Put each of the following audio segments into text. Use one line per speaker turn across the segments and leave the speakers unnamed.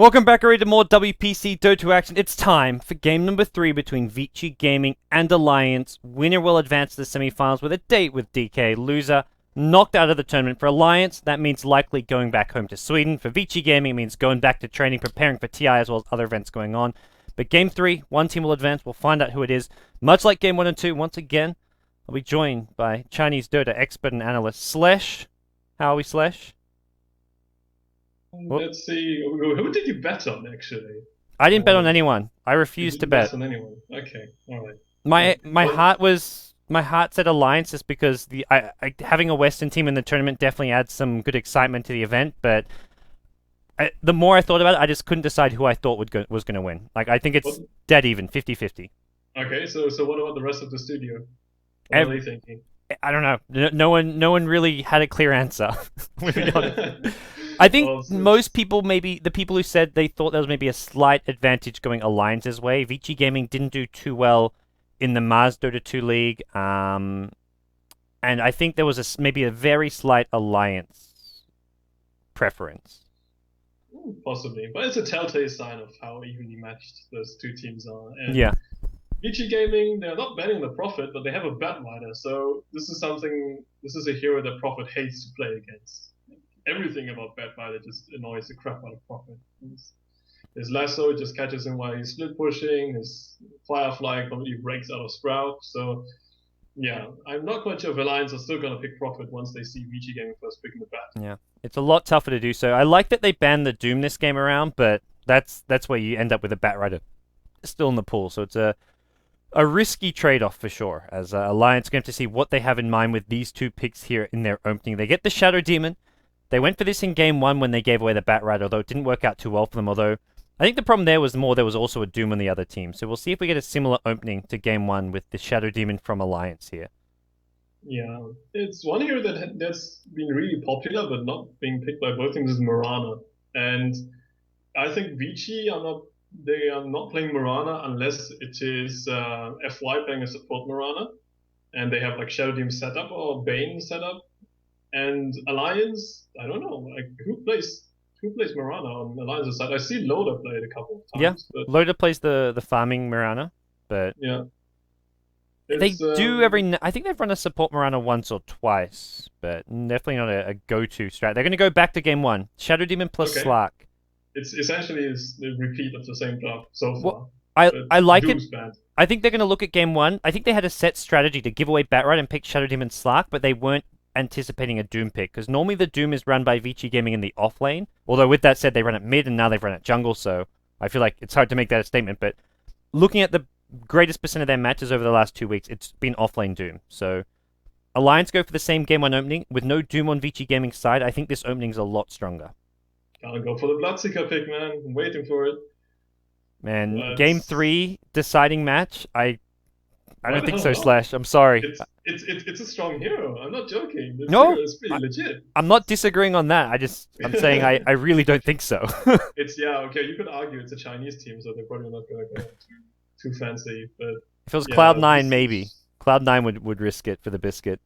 Welcome back already to more WPC Dota action. It's time for game number 3 between Vici Gaming and Alliance. Winner will advance to the semifinals with a date with DK. Loser knocked out of the tournament. For Alliance, that means likely going back home to Sweden. For Vici Gaming, it means going back to training, preparing for TI as well as other events going on. But game 3, one team will advance. We'll find out who it is. Much like game 1 and 2, once again, I'll be joined by Chinese Dota expert and analyst Slesh. How are we, Slesh?
Let's see. Who did you bet on, actually?
I didn't bet on anyone. I
You
refused to
didn't
bet.
bet on anyone. Okay, all right.
My
Well,
heart said Alliance just because having a Western team in the tournament definitely adds some good excitement to the event. But the more I thought about it, I just couldn't decide who I thought was going to win. Like I think it's
well,
dead even, 50-50.
okay, so what about the rest of the studio? What are they thinking?
I don't know. No one really had a clear answer. To be honest. I think
Well,
most people, maybe the people who said they thought there was maybe a slight advantage going Alliance's way. Vici Gaming didn't do too well in the Mars Dota 2 League, and I think there was maybe a very slight Alliance preference.
possibly, but it's a telltale sign of how evenly matched those two teams are. And
Yeah,
Vici Gaming, they're not betting the Prophet, but they have a Batminer, so this is something. This is a hero that Prophet hates to play against. Everything about Batminer just annoys the crap out of Prophet. His lasso just catches him while he's split pushing. His Firefly completely breaks out of Sprout. So yeah, I'm not quite sure if Alliance are still gonna pick Prophet once they see Vici Gaming first picking the bat.
yeah. It's a lot tougher to do so. I like that they banned the Doom this game around, but that's where you end up with a Batrider still in the pool. So it's a risky trade-off for sure, as Alliance going to have to see what they have in mind with these two picks here in their opening. They get the Shadow Demon. They went for this in game 1 when they gave away the Batrider, although it didn't work out too well for them, although I think the problem there was there was also a Doom on the other team. So we'll see if we get a similar opening to game 1 with the Shadow Demon from Alliance here.
Yeah, it's one hero that's been really popular but not being picked by both teams is Mirana, and I think Vici are not. They are not playing Mirana unless it is FY playing a support Mirana, and they have like Shadow Demon setup or Bane setup. And Alliance, I don't know, like who plays Mirana on Alliance's side? I see Loda play it a couple of
Yeah,
times, but
Loda plays the farming Mirana, but
yeah,
they
it's
do I think they've run a support Mirana once or twice, but definitely not a go-to strat. They're going to go back to game 1. Shadow Demon plus
okay.
Slark.
It's essentially is the repeat of the same job so
Well,
far, but
I like it.
Doom's banned.
I think they're going to look at game 1. I think they had a set strategy to give away Batrider and pick Shadow Demon Slark, but they weren't anticipating a Doom pick, because normally the Doom is run by Vici Gaming in the off lane. Although with that said, they run it mid and now they've run it jungle, so I feel like it's hard to make that a statement. But looking at the greatest percent of their matches over the last 2 weeks, it's been off lane Doom. So Alliance go for the same game 1 opening with no Doom on Vici Gaming's side. I think this opening's a lot stronger.
Gotta go for the Bloodseeker pick, man. I'm waiting for it.
Man,
But
game 3 deciding match. I
why
don't
the
think
hell
so,
not?
Slash. I'm sorry.
It's a strong hero. I'm not joking. This hero
No,
is pretty legit.
I'm not disagreeing on that. I'm saying I really don't think so.
It's yeah, okay. You could argue it's a Chinese team, so they're probably not gonna go too fancy. But
If it was
yeah,
Cloud9,
this
maybe.
is
Cloud9 would risk it for the biscuit.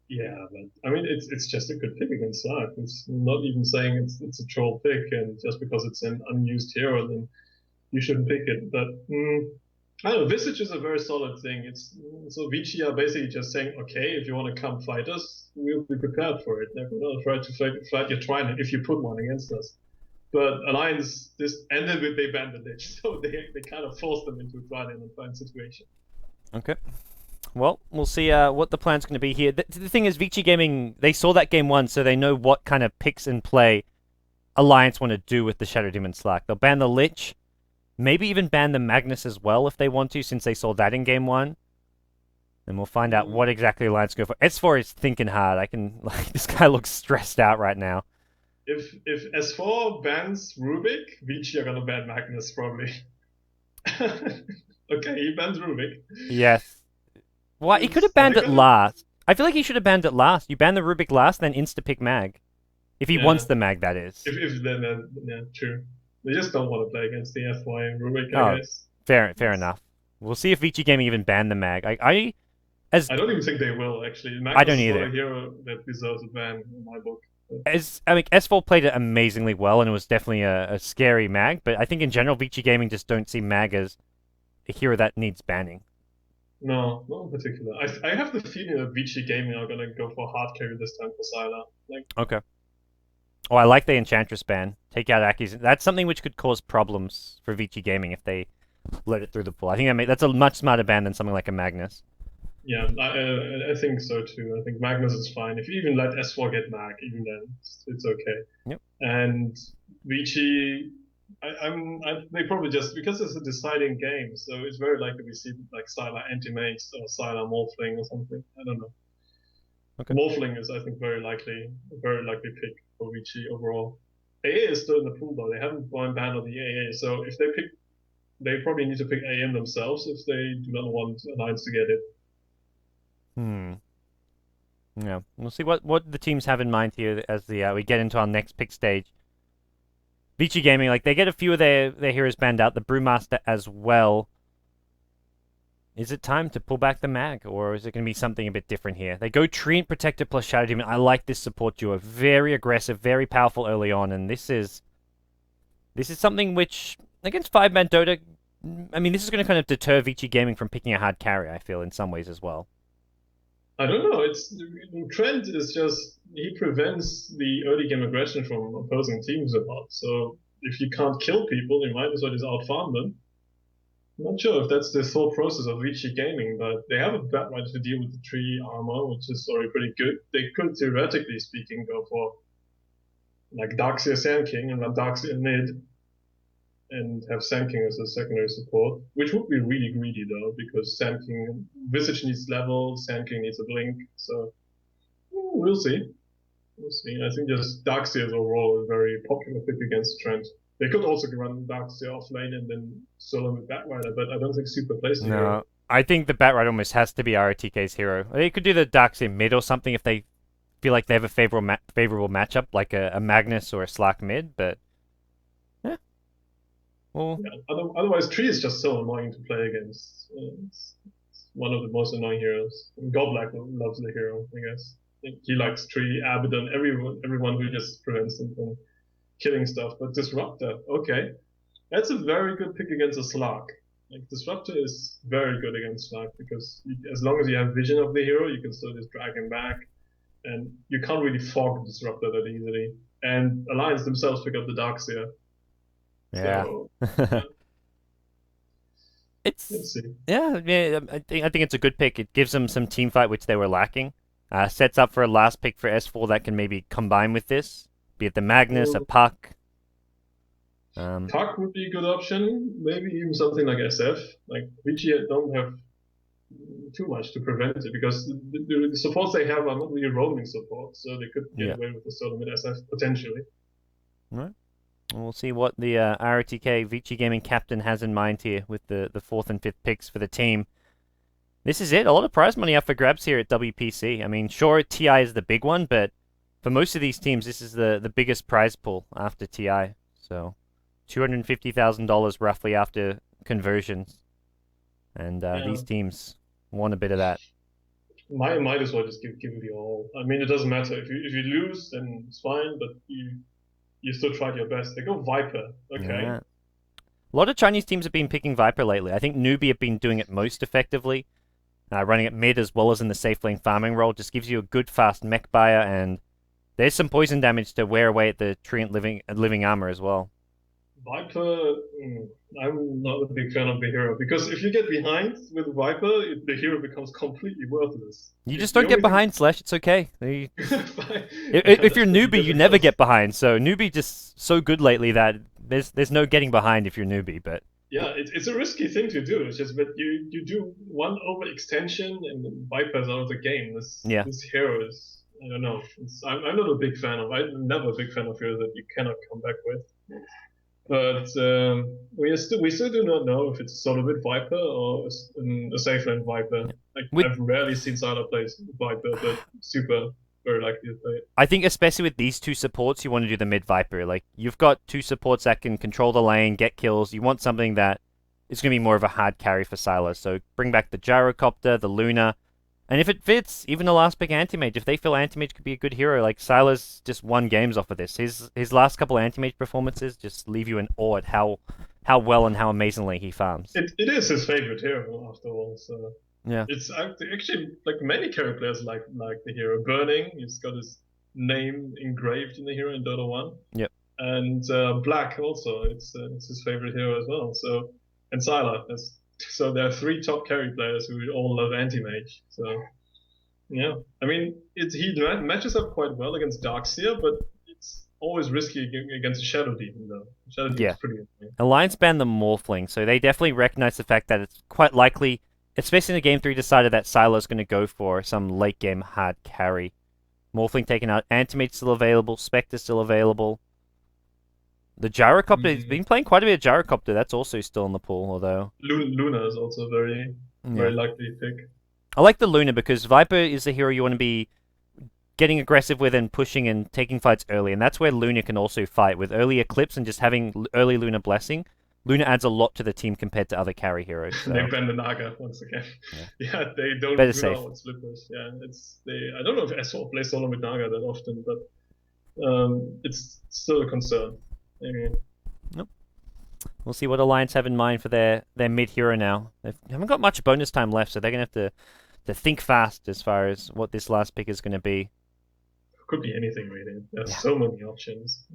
yeah. But I mean, it's just a good pick against Sark. It's not even saying it's a troll pick, and just because it's an unused hero, then you shouldn't pick it. But I don't know. Visage is a very solid thing. It's so Vici are basically just saying, okay, if you want to come fight us, we'll be prepared for it. They're gonna try to fight your Trident if you put one against us. But Alliance this ended with they banned the Lich, so they kind of forced them into a Trident and find situation.
Okay. Well, we'll see what the plan's going to be here. The thing is, Vici Gaming, they saw that game 1, so they know what kind of picks and play Alliance want to do with the Shadow Demon Slack. They'll ban the Lich, maybe even ban the Magnus as well if they want to, since they saw that in game 1. And we'll find out what exactly Alliance go for. S4 is thinking hard. This guy looks stressed out right now.
If S4 bans Rubik, Vici are gonna ban Magnus probably. Okay, he bans Rubik.
Yes. Why? He could have banned it last. I feel like he should have banned it last. You ban the Rubik last, then insta-pick Mag. If he
Yeah,
wants the Mag, that is.
if then yeah, true. They just don't want to play against the FY and Rubik, I
Oh,
guess.
fair enough. We'll see if Vici Gaming even banned the Mag.
I don't even think they will actually.
I
Magnus
don't
is not
either.
a hero that deserves a ban in my book.
I mean, S4 played it amazingly well, and it was definitely a scary mag. But I think in general, Vici Gaming just don't see mag as a hero that needs banning.
No, not in particular. I have the feeling that Vici Gaming are gonna go for hard carry this time for Sylar. Like,
Okay. Oh, I like the Enchantress ban. Take out Aki's. That's something which could cause problems for Vici Gaming if they let it through the pool. I think that's a much smarter ban than something like a Magnus.
yeah, I think so too. I think Magnus is fine. If you even let S4 get Mag, even then it's okay.
Yep.
And Vici, they probably just because it's a deciding game, so it's very likely we see like Sylar anti-mace or Sylar Morphling or something. I don't know.
Okay.
Morphling is, I think, a very likely pick for Vici overall. AA is still in the pool though. They haven't banned the AA, so if they pick, they probably need to pick AM themselves if they do not want Alliance to get it.
Hmm. Yeah. We'll see what the teams have in mind here as we get into our next pick stage. Vici Gaming, like they get a few of their heroes banned out, the Brewmaster as well. Is it time to pull back the mag, or is it going to be something a bit different here? They go Treant Protector plus Shadow Demon. I like this support duo. Very aggressive, very powerful early on, and this is something which, against 5-man Dota, I mean, this is going to kind of deter Vici Gaming from picking a hard carry, I feel, in some ways as well.
I don't know. Trent is just he prevents the early game aggression from opposing teams a lot. So if you can't kill people, you might as well just outfarm them. I'm not sure if that's the thought process of Vici Gaming, but they have a bad right to deal with the tree armor, which is already pretty good. They could theoretically speaking go for like Darkseer Sand King and run Darkseer mid and have Sand King as a secondary support, which would be really greedy though, because Sand King Visage needs level, Sand King needs a blink, so we'll see. We'll see. I think just Darkseer overall is a very popular pick against Trent. They could also run Darkseer off lane and then solo with Batrider, but I don't think Super plays the hero.
No, I think the Batrider almost has to be RTK's hero. They could do the Darkseer mid or something if they feel like they have a favorable matchup, like a Magnus or a Slack mid, but yeah. Well,
Yeah. Otherwise, Tree is just so annoying to play against. It's one of the most annoying heroes. Godblack loves the hero, I guess. He likes Tree, Abaddon, everyone who just prevents him from killing stuff. But Disruptor, okay, that's a very good pick against a Slark. Like Disruptor is very good against Slark because as long as you have vision of the hero, you can still just drag him back, and you can't really fog Disruptor that easily. And Alliance themselves pick up the Darkseer.
yeah.
So
It's
let's see.
yeah. I think it's a good pick. It gives them some team fight which they were lacking. Sets up for a last pick for S4 that can maybe combine with this, be it the Magnus, a Puck.
Puck would be a good option. Maybe even something like SF. Like Vici don't have too much to prevent it because the supports they have are not really roaming support, so they could get away with the solo mid SF potentially.
All right. We'll see what the RTK Vici Gaming captain has in mind here with the 4th and 5th picks for the team. This is it. A lot of prize money up for grabs here at WPC. I mean, sure, TI is the big one, but for most of these teams, this is the biggest prize pool after TI. So, $250,000 roughly after conversions. And these teams want a bit of that.
Might as well just give it the all. I mean, it doesn't matter if you lose, then it's fine, but you still tried your best. They go Viper, okay.
Yeah. A lot of Chinese teams have been picking Viper lately. I think Newbie have been doing it most effectively. Running it mid as well as in the safe lane farming role just gives you a good fast mech buyer, and there's some poison damage to wear away at the Treant living armor as well.
Viper, I'm not a big fan of the hero because if you get behind with Viper, the hero becomes completely worthless.
You just don't get behind, Slash. It's okay. If you're newbie, you never get behind. So newbie just so good lately that there's no getting behind if you're newbie. But
yeah, it's a risky thing to do. It's just that you do one overextension and Viper's out of the game. This hero is, I don't know. I'm not a big fan of. I'm never a big fan of heroes that you cannot come back with. But we still do not know if it's a solo mid Viper or a safe lane Viper. I've rarely seen Sylar play Viper, but super very likely to play it.
I think especially with these two supports, you want to do the mid Viper. Like you've got two supports that can control the lane, get kills. You want something that is going to be more of a hard carry for Sylar. So bring back the Gyrocopter, the Luna. And if it fits, even the last pick Anti-Mage, if they feel Anti-Mage could be a good hero, like Sylar's just won games off of this. His last couple Anti-Mage performances just leave you in awe at how well and how amazingly he farms.
It is his favorite hero after all. So
Yeah.
it's actually like many character players like the hero. Burning, he's got his name engraved in the hero in Dota 1.
Yep.
And Black also, it's his favorite hero as well. So and Sylar. So there are three top carry players who all love anti-mage. So yeah, I mean he matches up quite well against Darkseer, but it's always risky against a Shadow Demon though. Shadow Demon's pretty annoying.
Alliance banned the Morphling, so they definitely recognize the fact that it's quite likely, especially in the Game 3 decided that Sylar's going to go for some late game hard carry. Morphling taken out, Antimage still available, Spectre still available. The Gyrocopter, he's been playing quite a bit of Gyrocopter, that's also still in the pool, although...
Luna is also a very likely pick.
I like the Luna because Viper is the hero you want to be getting aggressive with and pushing and taking fights early, and that's where Luna can also fight. With early Eclipse and just having early Luna Blessing, Luna adds a lot to the team compared to other carry heroes. So.
They ban the Naga once again. Yeah, they don't
Better
do
safe.
that with Slippers. Yeah, I don't know if S4 plays solo with Naga that often, but it's still a concern. Maybe.
Nope. We'll see what Alliance have in mind for their mid hero now. They haven't got much bonus time left, so they're gonna have to think fast as far as what this last pick is gonna be.
Could be anything really. There's so many options.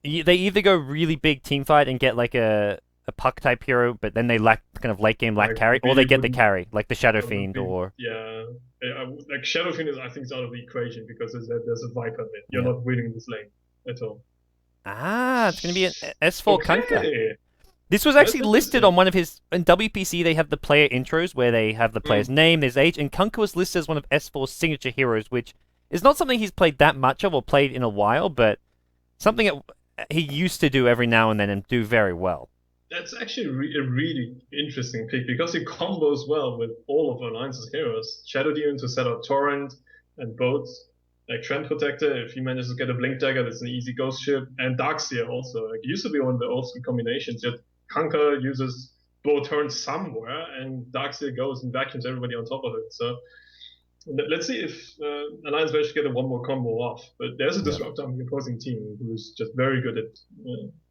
They either go really big team fight and get like a puck type hero, but then they lack kind of late game carry, or they get the carry like the Shadow Fiend or
like Shadow Fiend is I think is out of the equation because there's a Viper in it. You're not winning this lane at all.
It's gonna be an S4
Okay.
Kunkka. This was actually listed on one of his... In WPC, they have the player intros where they have the player's name, their age, and Kunkka was listed as one of S4's signature heroes, which is not something he's played that much of or played in a while, but something that he used to do every now and then and do very well.
That's actually a really interesting pick because he combos well with all of Alliance's heroes. Shadow Demon to set up Torrent and boats. Like Trend Protector, if he manages to get a Blink Dagger, that's an easy ghost ship. And Darkseer also. Like, it used to be one of the old school combinations, yet Kunkka uses both turns somewhere, and Darkseer goes and vacuums everybody on top of it. So let's see if Alliance manages to get one more combo off. But there's a disruptor on the opposing team who's just very good at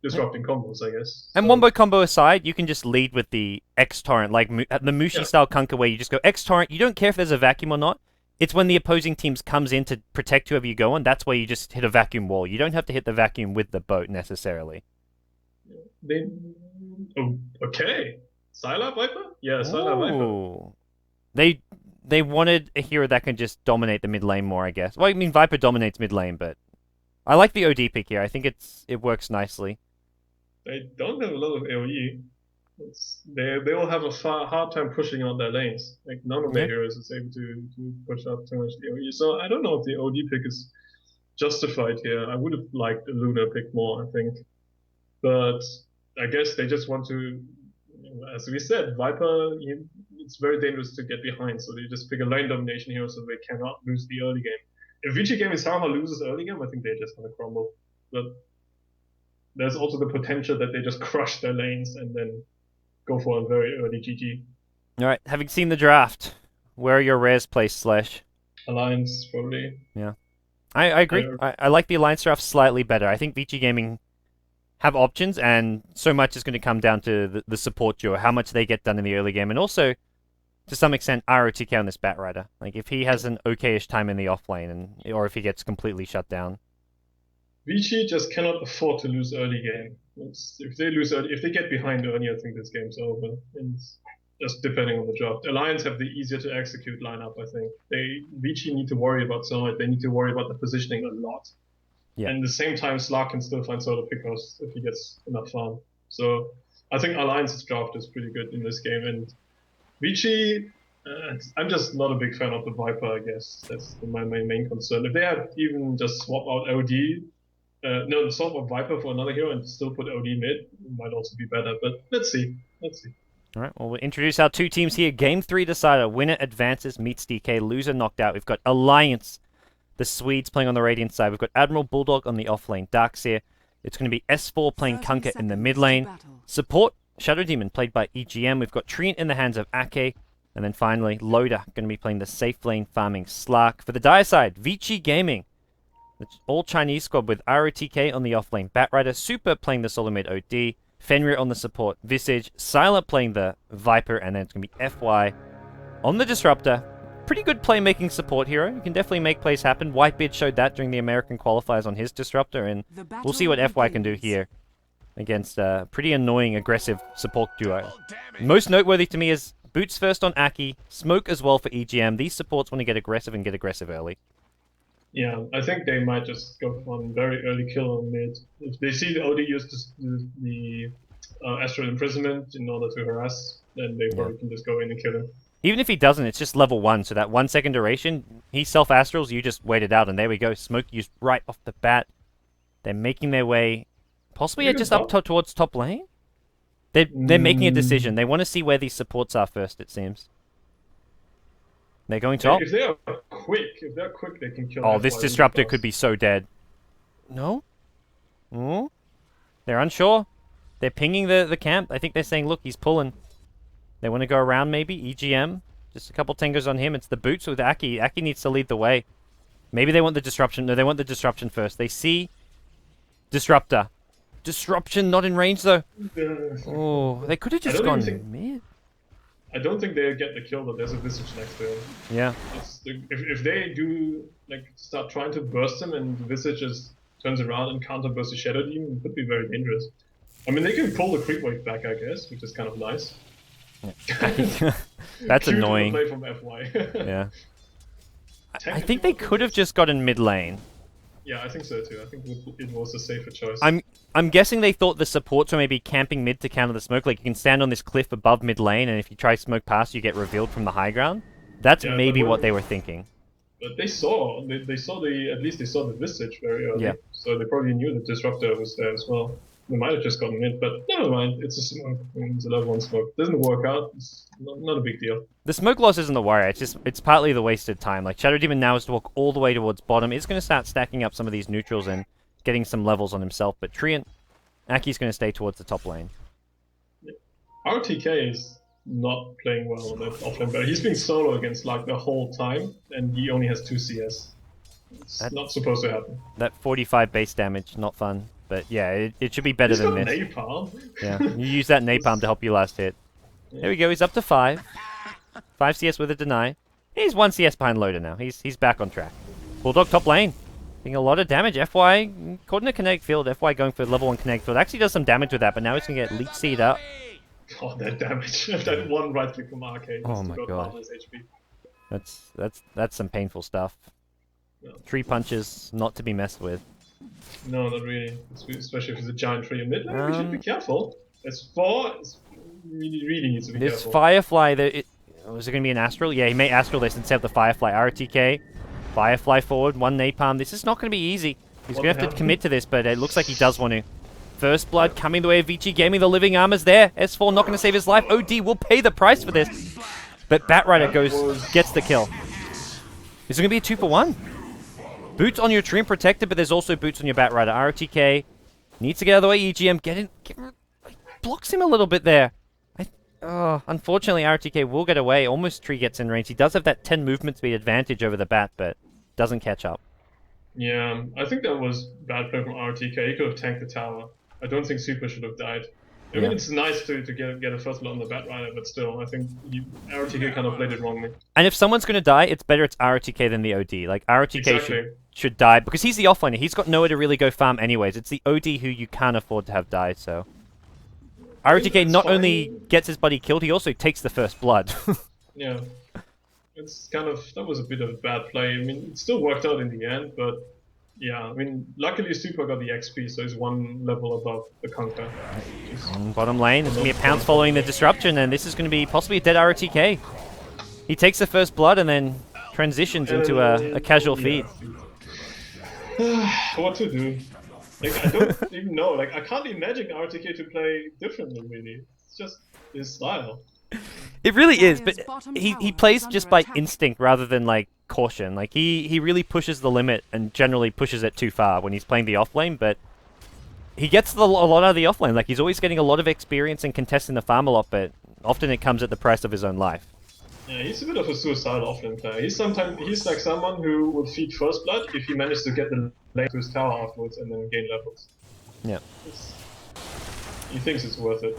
disrupting combos, I guess.
And Wombo combo aside, you can just lead with the X-Torrent, like the Mushi-style Kunkka, where you just go X-Torrent. You don't care if there's a vacuum or not. It's when the opposing teams comes in to protect whoever you go on, that's where you just hit a vacuum wall. You don't have to hit the vacuum with the boat, necessarily.
Okay. Sylar Viper? Yeah, Sylar Viper.
They wanted a hero that can just dominate the mid lane more, I guess. Well, I mean, Viper dominates mid lane, but I like the OD pick here. I think it works nicely.
They don't have a lot of AoE. They will have a hard time pushing out their lanes. Like none of their heroes is able to push out too much AoE. So I don't know if the OD pick is justified here. I would have liked the Luna pick more, I think. But I guess they just want to, as we said, Viper, it's very dangerous to get behind. So they just pick a lane domination hero so they cannot lose the early game. If Vici game is somehow loses early game, I think they're just going to crumble. But there's also the potential that they just crush their lanes and then go for a very early GG.
All right, having seen the draft, where are your rares placed, Slash?
Alliance, probably.
Yeah. I agree. I like the Alliance draft slightly better. I think Vici Gaming have options, and so much is going to come down to the support duo, how much they get done in the early game, and also, to some extent, ROTK on this Batrider. Like, if he has an okay-ish time in the offlane, or if he gets completely shut down.
Vici just cannot afford to lose early game. If they lose early, if they get behind early, I think this game's over. And just depending on the draft. Alliance have the easier to execute lineup, I think. Vici need to worry about so much. They need to worry about the positioning a lot. Yeah. And at the same time, Slark can still find solo pickers if he gets enough farm. So I think Alliance's draft is pretty good in this game. And Vici, I'm just not a big fan of the Viper, I guess. That's my main concern. If they had even just swap out OD, swap out Viper for another hero and still put OD mid, it might also be better. But let's see.
All right, well, we'll introduce our two teams here. Game 3 decider. Winner advances, meets DK. Loser knocked out. We've got Alliance, the Swedes playing on the Radiant side. We've got Admiral Bulldog on the offlane. Darkseer. It's going to be S4 playing Kunkka in the mid lane. Support, Shadow Demon played by EGM. We've got Treant in the hands of Ake. And then finally, Loader going to be playing the safe lane farming Slark. For the dire side, Vici Gaming. The all Chinese squad with ROTK on the offlane. Batrider Super playing the solo mid OD. Fenrir on the support. Visage. Silent playing the Viper. And then it's going to be FY on the Disruptor. Pretty good playmaking support hero. You can definitely make plays happen. Whitebeard showed that during the American qualifiers on his Disruptor. And we'll see what FY can do here against a pretty annoying, aggressive support duo. Most noteworthy to me is Boots first on Aki. Smoke as well for EGM. These supports want to get aggressive early.
Yeah, I think they might just go for one very early kill on mid. If they see the OD use the Astral Imprisonment in order to harass, then they probably can just go in and kill him.
Even if he doesn't, it's just level 1, so that 1 second duration, he self-astrals, you just wait it out, and there we go. Smoke used right off the bat. They're making their way, possibly just up towards top lane? They're making a decision. They want to see where these supports are first, it seems. They're going top.
If they're quick, they can kill.
Oh, this Disruptor could be so dead. No? Oh? They're unsure. They're pinging the camp. I think they're saying, look, he's pulling. They want to go around maybe. EGM. Just a couple tingers on him. It's the Boots with Aki. Aki needs to lead the way. Maybe they want the Disruption. No, they want the Disruption first. They see Disruptor. Disruption not in range, though. Oh, they could have just gone mid.
I don't think they get the kill, but there's a Visage next to him.
Yeah.
If they do start trying to burst him and Visage just turns around and counter burst the Shadow Demon, it could be very dangerous. I mean, they can pull the creep wave back, I guess, which is kind of nice.
Yeah. That's annoying.
Play from FY.
Yeah. I think they could have just gotten mid lane.
Yeah, I think so too. I think it was a safer choice.
I'm guessing they thought the supports were maybe camping mid to counter the smoke. Like, you can stand on this cliff above mid lane, and if you try smoke past, you get revealed from the high ground. That's maybe what they were thinking.
But they saw at least they saw the Visage very early.
Yeah.
So they probably knew the Disruptor was there as well. They might have just gotten mid, but never mind. It's a smoke. It's a level 1 smoke. Doesn't work out. It's not a big deal.
The smoke loss isn't the worry. It's partly the wasted time. Like, Shadow Demon now has to walk all the way towards bottom. It's going to start stacking up some of these neutrals and getting some levels on himself. But Treant, Aki's going to stay towards the top lane.
Yeah. RTK is not playing well on that offlane battle. He's been solo against like the whole time, and he only has 2 CS. It's not supposed to happen.
That 45 base damage, not fun. But yeah, it should be better than this.
Napalm.
Yeah, you use that napalm to help you last hit. Yeah. There we go, he's up to 5. 5 CS with a deny. He's 1 CS behind Loader now. He's back on track. Bulldog top lane. Doing a lot of damage. FY caught in a kinetic field. FY going for level 1 kinetic field. Actually does some damage with that, but now he's going to get Leech Seed up.
Oh, that damage. That one right click from Arcade.
Oh my god. That's some painful stuff. No. 3 punches, not to be messed with.
No, not really. Especially if it's a giant tree in mid lane. We should be careful. There's 4. It's really needs to be careful.
This Firefly, was it going to be an Astral? Yeah, he may Astral this instead of the Firefly. RTK, Firefly forward, 1 napalm. This is not going to be easy. He's going to have to commit to this, but it looks like he does want to. First blood coming the way of Vici Gaming. The living armor's there. S4 not going to save his life. OD will pay the price for this. But Batrider gets the kill. This is going to be a 2 for 1. Boots on your Treant protected, but there's also Boots on your Batrider. RTK needs to get out of the way. EGM blocks him a little bit there. Unfortunately, RTK will get away. Almost Tree gets in range. He does have that 10 movement speed advantage over the Bat, but doesn't catch up.
Yeah, I think that was bad play from RTK. He could have tanked the tower. I don't think Super should have died. I mean, it's nice to get a first blood on the Batrider, but still, I think RTK kind of played it wrongly. And
if someone's going to die, it's better it's RTK than the OD. Like, RTK should die, because he's the offlaner. He's got nowhere to really go farm anyways. It's the OD who you can't afford to have die, so... RTK not only gets his buddy killed, he also takes the first blood.
Yeah. It's kind of... That was a bit of a bad play. I mean, it still worked out in the end, but... Yeah, I mean, luckily Super got the XP, so he's 1 level above the Conquer.
Bottom lane, there's going to be a pounce following the disruption, and this is going to be possibly a dead RTK. He takes the first blood and then transitions into a casual feed.
What to do? Like, I don't even know. Like, I can't imagine RTK to play differently, really. It's just his style.
It really is, but he plays just by instinct rather than, like, caution. Like, he really pushes the limit and generally pushes it too far when he's playing the offlane, but he gets a lot out of the offlane. Like, he's always getting a lot of experience and contesting the farm a lot, but often it comes at the price of his own life.
Yeah, he's a bit of a suicidal offlane player. He's like someone who will feed first blood if he manages to get the lane to his tower afterwards and then gain levels.
Yeah.
He thinks it's worth it.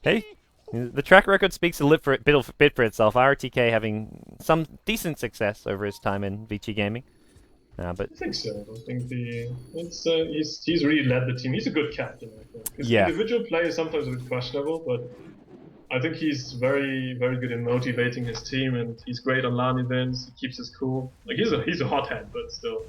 Hey, the track record speaks a bit for itself. RTK having some decent success over his time in Vici Gaming. But
I think so. I think he's really led the team. He's a good captain, I think. His
yeah.
individual play is sometimes a bit questionable, but I think he's very, very good in motivating his team, and he's great on LAN events. He keeps us cool. Like he's a hothead, but still.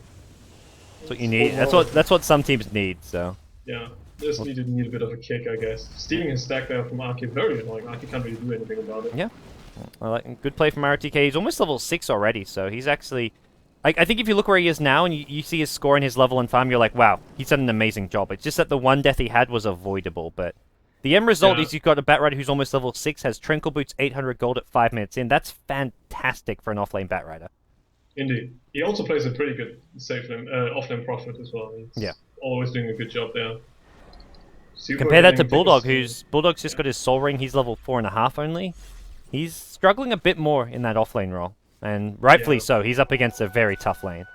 That's what you need. That's what some teams need. So.
Yeah, just need a bit of a kick, I guess. Stealing his stack there from Arky, very annoying. Arky can't really do anything about it.
Yeah. I like good play from RTK. He's almost level 6 already, so he's actually. I think if you look where he is now and you see his score and his level and farm, you're like, wow, he's done an amazing job. It's just that the one death he had was avoidable, but the end result is you've got a Batrider who's almost level 6, has Trinkle Boots 800 gold at 5 minutes in. That's fantastic for an offlane Batrider.
Indeed. He also plays a pretty good offlane Prophet as well. He's always doing a good job there.
Compare that to Bulldog, Bulldog's just got his Soul Ring, he's level 4.5 only. He's struggling a bit more in that offlane role. And rightfully so, he's up against a very tough lane.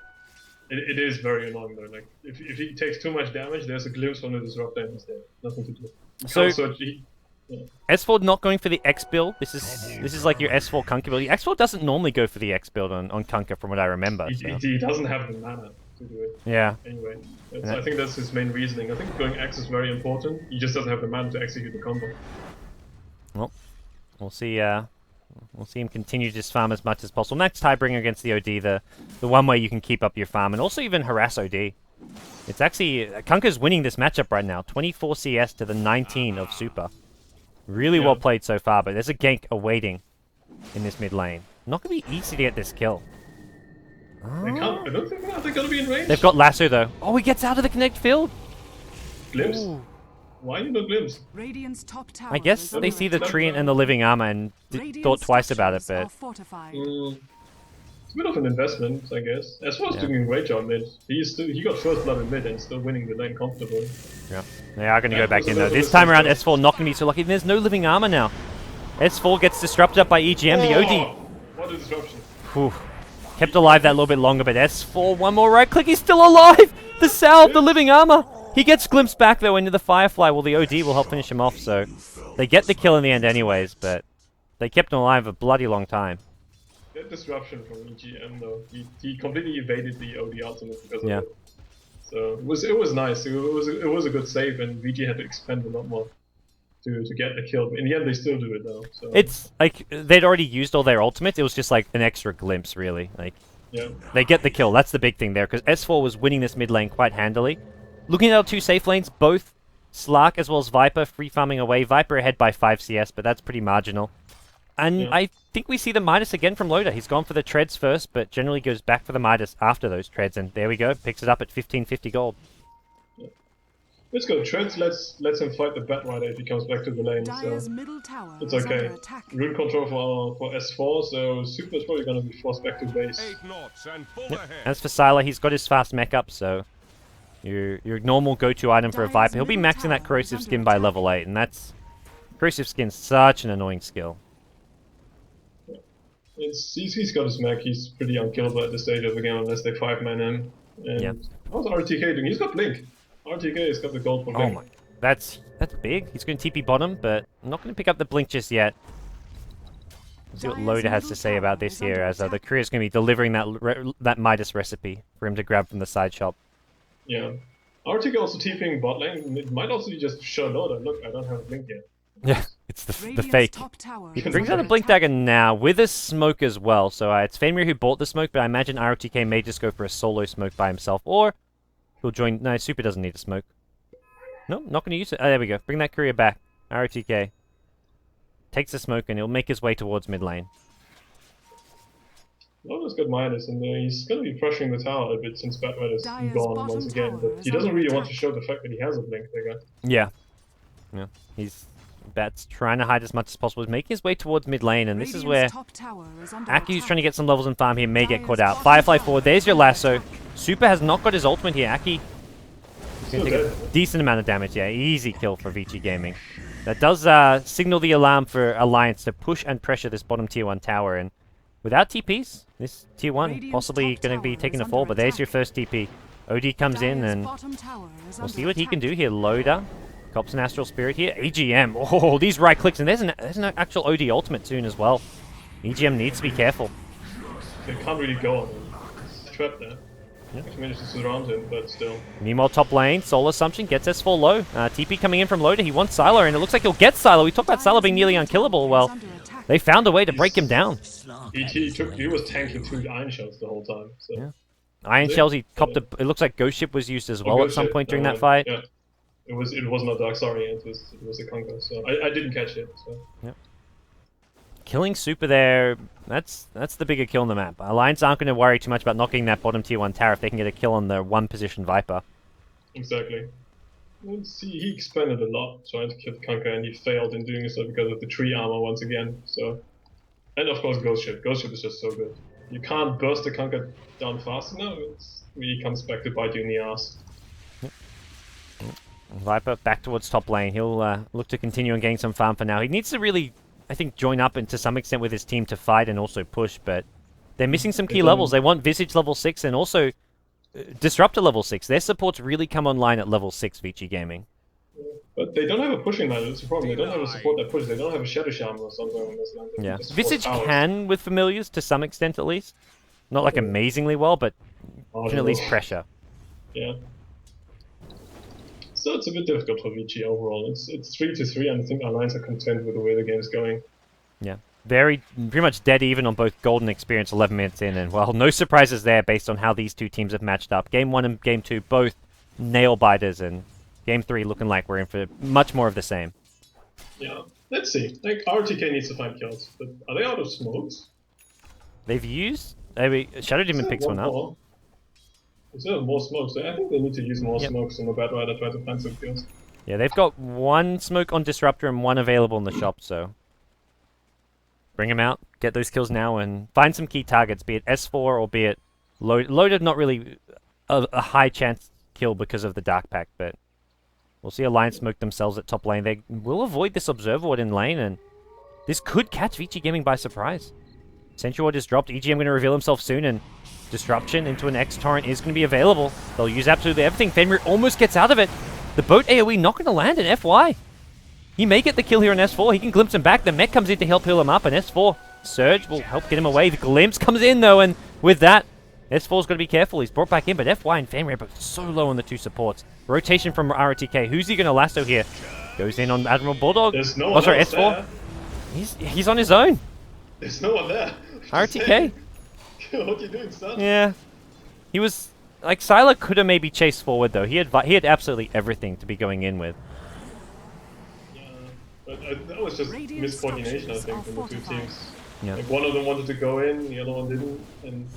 It is very annoying though. Like if he takes too much damage, there's a glimpse from the disruptor and he's dead. Nothing to do.
So S4 not going for the X build. This is like your S4 Kunkka build. X4 doesn't normally go for the X build on Kunkka from what I remember.
He doesn't have the mana to do it.
Yeah.
Anyway, I think that's his main reasoning. I think going X is very important. He just doesn't have the mana to execute the combo.
Well, we'll see. We'll see him continue to just farm as much as possible. Next Tidebringer against the OD, the one way you can keep up your farm and also even harass OD. It's actually Kunkka's winning this matchup right now. 24 CS to the 19 of Super. Really well played so far, but there's a gank awaiting in this mid lane. Not going to be easy to get this kill.
I don't think they're going to be in range.
They've got Lasso though. Oh, he gets out of the connect field.
Glimpse? Ooh. Why you no glimpse?
I guess they see the Treant and the living armor and thought twice about it, but...
It's a bit of an investment, I guess. S4's doing a great job mid. He got first blood in mid and still winning the lane comfortably.
Yeah, they are going to go back in though. This time around S4 not going to be so lucky. There's no living armor now. S4 gets disrupted by EGM, the OD.
What a disruption.
Whew. Kept alive that little bit longer, but S4, one more right click, he's still alive! The salve, the living armor! He gets glimpsed back though into the Firefly. Well, the OD will help finish him off, so they get the kill in the end anyways, but they kept him alive a bloody long time.
That disruption from EGM though, he completely evaded the OD ultimate because of it. So it was nice. It was a good save, and VG had to expend a lot more to get the kill. But in the end, they still do it though. So.
It's like they'd already used all their ultimates. It was just like an extra glimpse, really. Like they get the kill. That's the big thing there, because S4 was winning this mid lane quite handily. Looking at our two safe lanes, both Slark as well as Viper free farming away. Viper ahead by 5 CS, but that's pretty marginal. And I think we see the Midas again from Loda. He's gone for the treads first, but generally goes back for the Midas after those treads. And there we go, picks it up at 1550 gold.
Yeah. Let's go treads. Let's him fight the Batrider if he comes back to the lane. So it's okay. Rune control for S4, so Super's probably going to be forced back to base.
As for Sylar, he's got his fast mech up, so your normal go-to item for a Viper. He'll be maxing that corrosive skin by level 8, and that's corrosive skin's such an annoying skill.
He's got his mech. He's pretty unkillable at this stage of the game unless they 5-man him. And how's RTK doing? He's got Blink. RTK has got the gold from Blink.
Oh my, that's big. He's going to TP bottom, but I'm not going to pick up the Blink just yet. Let's see what Loda has to say about this here, as the courier's going to be delivering that Midas recipe for him to grab from the side shop.
Yeah. RTK also TPing bot lane. It might also be just show Loda. Look, I don't have a Blink yet.
Yeah, it's the fake. He brings out a Blink Dagger now with a smoke as well. So it's Fenrir who bought the smoke, but I imagine ROTK may just go for a solo smoke by himself, or he'll join. No, Super doesn't need a smoke. No, not going to use it. Oh, there we go. Bring that courier back. ROTK takes the smoke and he'll make his way towards mid lane.
Loda's got Midas, and he's going to be pressuring the tower a bit since Batrider's gone once again. But he doesn't really want to show the fact that he has a Blink Dagger.
Yeah. Bat's trying to hide as much as possible. He's making his way towards mid lane, and this is where Aki, who's trying to get some levels in farm here, may get caught out. Firefly forward, there's your lasso. Super has not got his ultimate here. Aki is going to take a decent amount of damage. Yeah, easy kill for Vici Gaming. That does signal the alarm for Alliance to push and pressure this bottom tier 1 tower. And without TPs, this tier 1 possibly going to be taking a fall. But there's your first TP. OD comes in and we'll see what he can do here. Loader. Cops an Astral Spirit here. AGM. Oh, these right clicks. And there's an actual OD ultimate soon as well. EGM needs to be careful.
They can't really go on him. He's trapped there. Yep. He managed to surround him, but still.
Meanwhile, top lane, Soul Assumption gets S4 low. TP coming in from Loader. He wants Sylar, and it looks like he'll get Sylar. We talked about Sylar being nearly unkillable. Well, they found a way to break him down.
He was tanking 2 Iron Shells the whole time. So.
Yeah. Iron Shells, he copped a... It looks like Ghost Ship was used as well at some point during that fight.
Yeah. It was not Dark, sorry, it was a Conquer, so I didn't catch it. So.
Yep. Killing Super there, that's the bigger kill on the map. Alliance aren't going to worry too much about knocking that bottom tier 1 tower if they can get a kill on the 1 position Viper.
Exactly. Let's see, he expanded a lot trying to kill Conquer, and he failed in doing so because of the tree armor once again. So, and of course Ghost Ship. Ghost Ship is just so good. You can't burst the Conquer down fast enough. It really comes back to bite you in the ass.
Viper back towards top lane. He'll look to continue and gain some farm for now. He needs to really, I think, join up and to some extent with his team to fight and also push, but they're missing some key levels. They want Visage level 6 and also Disruptor level 6. Their supports really come online at level 6, Vici Gaming.
But they don't have a pushing line, that's the problem. They don't have a support that pushes. They don't have a Shadow Shaman or something on this line.
Yeah, Visage can with familiars to some extent at least. Not like amazingly well, but can at least pressure.
Yeah. So it's a bit difficult for Vici overall. It's 3-3, and I think Alliance are content with the way the game's going.
Yeah, pretty much dead even on both Golden Experience 11 minutes in, and well, no surprises there based on how these two teams have matched up. Game 1 and Game 2 both nail biters, and Game 3 looking like we're in for much more of the same.
Yeah, let's see. Like RTK needs to find kills, but are they out of smokes?
They've used Shadow Demon picks one up.
Is there more smokes? I think they need to use more smokes on the Bad Rider try to find some kills.
Yeah, they've got 1 smoke on Disruptor and 1 available in the shop, so bring them out, get those kills now, and find some key targets, be it S4 or be it Loaded. Not really a high chance kill because of the Dark Pact, but we'll see Alliance smoke themselves at top lane. They will avoid this Observer Ward in lane, and this could catch Vici Gaming by surprise. Sentry Ward is dropped. EGM going to reveal himself soon, and Disruption into an X-Torrent is going to be available. They'll use absolutely everything. Fenrir almost gets out of it. The boat AoE not going to land in FY. He may get the kill here in S4. He can glimpse him back. The mech comes in to help heal him up, and S4 Surge will help get him away. The glimpse comes in, though, and with that, S4's got to be careful. He's brought back in, but FY and Fenrir are both so low on the 2 supports. Rotation from RTK. Who's he going to lasso here? Goes in on Admiral Bulldog.
There's no one else
S4. There. He's on his own.
There's no one there.
RTK.
What are you doing, son?
Yeah. He was... Like, Sylar could have maybe chased forward, though. He had absolutely everything to be going in with.
Yeah, but that was just miscoordination, I think, from the 2 teams.
Yeah.
Like, one of them wanted to go in, the other one didn't, and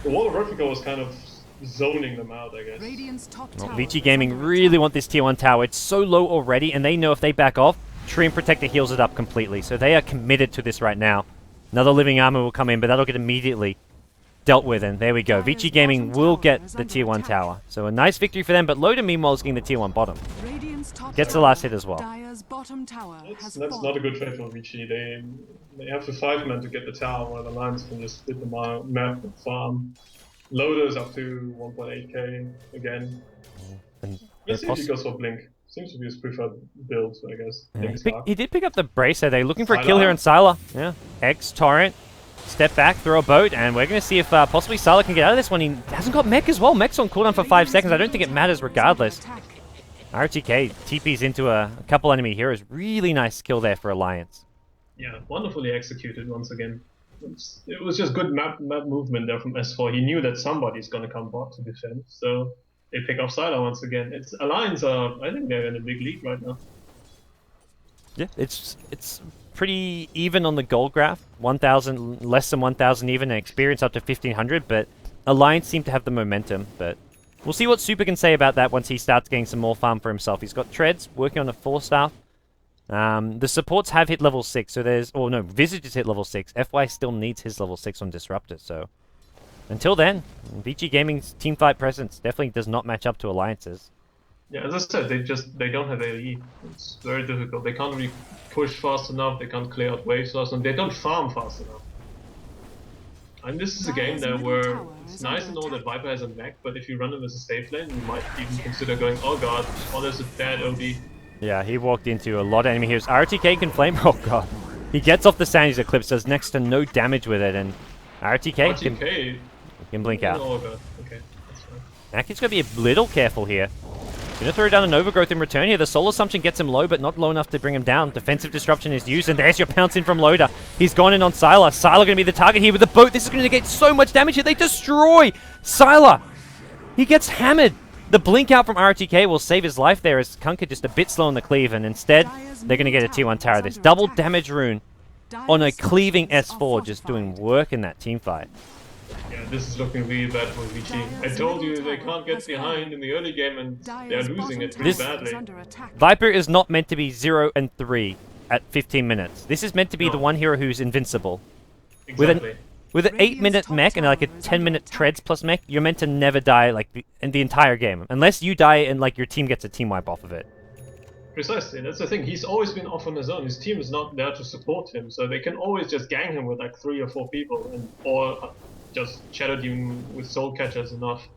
the Wall of Replica was kind of zoning them out, I guess.
Well, Vici Gaming really want this tier 1 tower. It's so low already, and they know if they back off, Treant Protector heals it up completely. So they are committed to this right now. Another Living Armor will come in, but that'll get immediately dealt with, and there we go. Vici Gaming will get the tier 1 tower. So a nice victory for them, but Loader meanwhile is getting the tier 1 bottom. Gets the last hit as well.
That's not a good trade for Vici. They have to 5 men to get the tower, while the Alliance can just split the map and farm. Loader is up to 1.8k again. Let's see if he goes for Blink. Seems to be his preferred build, I guess.
Yeah, he did pick up the Bracer. They're looking for a kill here in Sylar. Yeah. X-Torrent. Step back, throw a boat, and we're going to see if possibly Sylar can get out of this one. He hasn't got mech as well. Mech's on cooldown for 5 seconds. I don't think it matters regardless. RTK TP's into a couple enemy heroes. Really nice kill there for Alliance.
Yeah, wonderfully executed once again. It was just good map movement there from S4. He knew that somebody's going to come bot to defend, so they pick off Sylar once again. It's Alliance I think they're in a big lead right now.
Yeah, it's pretty even on the gold graph. 1,000, less than 1,000 even, and experience up to 1,500, but Alliance seem to have the momentum, but we'll see what Super can say about that once he starts getting some more farm for himself. He's got Treads, working on a 4-staff. The supports have hit level 6, so there's... Oh no, Visage has hit level 6. FY still needs his level 6 on Disruptor, so... Until then, Vici Gaming's teamfight presence definitely does not match up to Alliance's.
Yeah, as I said, they don't have AoE. It's very difficult. They can't really push fast enough. They can't clear out waves fast enough. They don't farm fast enough. And this is a game there where it's nice to know that Viper has a mech, but if you run him as a safe lane, you might even consider going, oh god, oh there's a bad OD.
Yeah, he walked into a lot of enemy heroes. RTK can flame. Oh god. He gets off the Sandy's Eclipse, does next to no damage with it, and RTK can blink out.
Oh god, okay, that's fine.
Naki's got to be a little careful here. Gonna throw down an overgrowth in return here. The Soul Assumption gets him low, but not low enough to bring him down. Defensive Disruption is used, and there's your pounce in from Loda. He's gone in on Sylar. Sylar gonna be the target here with the boat. This is gonna get so much damage here. They destroy Sylar. He gets hammered. The blink out from RTK will save his life there as Kunkka just a bit slow on the cleave, and instead they're gonna get a T1 tower. This double damage rune on a cleaving S4 just doing work in that team fight.
Yeah, this is looking really bad for Vici. I told you they can't get behind in the early game and they're losing it pretty badly.
Viper is not meant to be 0 and 3 at 15 minutes. This is meant to be the one hero who's invincible.
Exactly.
With an 8-minute mech and like a 10-minute treads plus mech, you're meant to never die like in the entire game. Unless you die and like your team gets a team wipe off of it.
Precisely, that's the thing. He's always been off on his own. His team is not there to support him, so they can always just gang him with like 3 or 4 people, or just Shadow Demon with Soul Catchers enough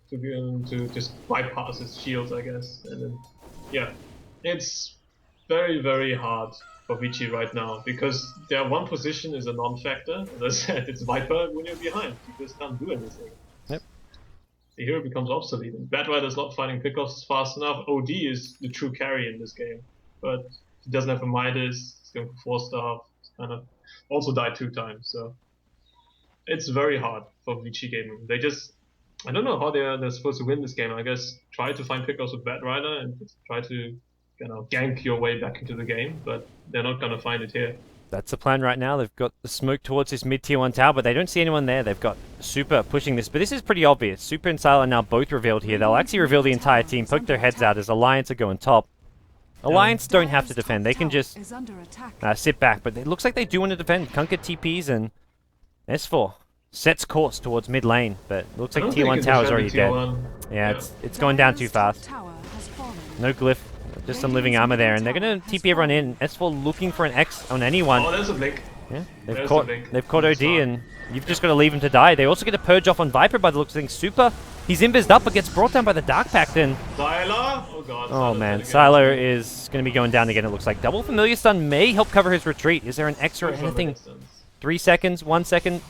to be able to just bypass his shields, I guess. And then, yeah, it's very, very hard for Vici right now because their one position is a non-factor. As I said, it's Viper when you're behind. You just can't do anything.
Yep.
The hero becomes obsolete. And Bad Rider's not finding pickoffs fast enough. OD is the true carry in this game, but he doesn't have a Midas. He's going for 4-star. He's kind of also died 2 times, so it's very hard for Vici Gaming. They just, I don't know how they're supposed to win this game. I guess try to find pickoffs with Bad Rider and just try to, gank your way back into the game, but they're not gonna find it here.
That's the plan right now. They've got the smoke towards this mid-tier 1 tower, but they don't see anyone there. They've got Super pushing this, but this is pretty obvious. Super and Sylar are now both revealed here. They'll actually reveal the entire team, poke their heads out as Alliance are going top. Alliance don't have to defend. They can just sit back, but it looks like they do want to defend. Kunkka TPs and S4 sets course towards mid lane, but looks like Tier 1 tower's already dead. Yeah, it's going down too fast. No glyph. Just some living armor there, and they're gonna TP everyone in. S4 looking for an X on anyone.
Oh, there's a blink.
Yeah, they've caught OD, and you've just got to leave him to die. They also get a purge off on Viper by the looks of things. Super, he's invised up, but gets brought down by the Dark Pact. And
Sylar? Oh god.
Oh man, Sylar is gonna be going down again. It looks like double familiar stun may help cover his retreat. Is there an X or anything? 3 seconds, 1 second.